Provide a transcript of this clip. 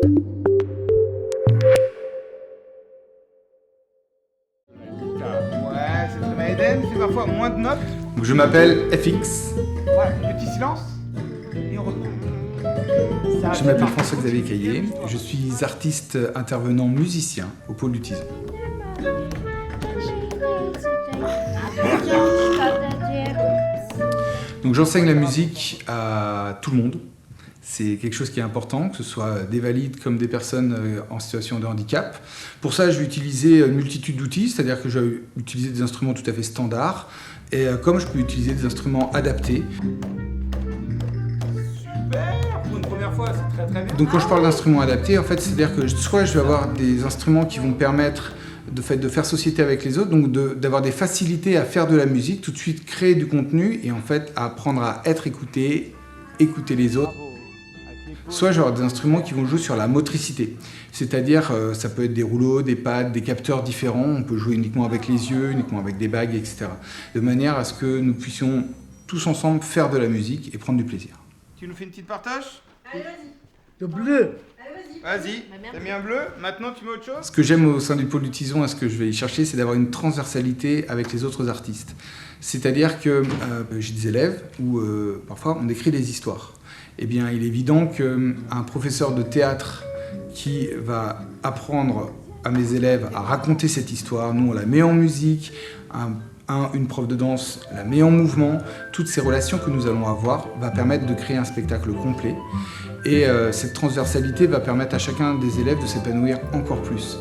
Ouais, c'est très Eden, c'est parfois moins de notes. Donc, je m'appelle FX. Voilà, petit silence. Et on reprend. Je m'appelle François-Xavier Caillé. Je suis artiste intervenant musicien au Pôle du Tison. Donc j'enseigne la musique à tout le monde. C'est quelque chose qui est important, que ce soit des valides comme des personnes en situation de handicap. Pour ça, je vais utiliser une multitude d'outils, c'est-à-dire que je vais utiliser des instruments tout à fait standards, et comme je peux utiliser des instruments adaptés. Super, pour une première fois, c'est très très bien. Donc quand je parle d'instruments adaptés, en fait, c'est-à-dire que soit je vais avoir des instruments qui vont permettre de faire société avec les autres, donc d'avoir des facilités à faire de la musique, tout de suite créer du contenu et en fait apprendre à être écouté, écouter les autres. Soit je vais avoir des instruments qui vont jouer sur la motricité, c'est-à-dire ça peut être des rouleaux, des pads, des capteurs différents, on peut jouer uniquement avec les yeux, uniquement avec des bagues, etc. De manière à ce que nous puissions tous ensemble faire de la musique et prendre du plaisir. Tu nous fais une petite partage? Allez, vas-y. Le bleu. Allez, Vas-y, t'as mis un bleu, maintenant tu mets autre chose? Ce que j'aime au sein du Pôle du Tison et ce que je vais y chercher, c'est d'avoir une transversalité avec les autres artistes. C'est-à-dire que j'ai des élèves où parfois on écrit des histoires. Eh bien, il est évident qu'un professeur de théâtre qui va apprendre à mes élèves à raconter cette histoire, nous on la met en musique, une prof de danse la met en mouvement, toutes ces relations que nous allons avoir va permettre de créer un spectacle complet. Et cette transversalité va permettre à chacun des élèves de s'épanouir encore plus.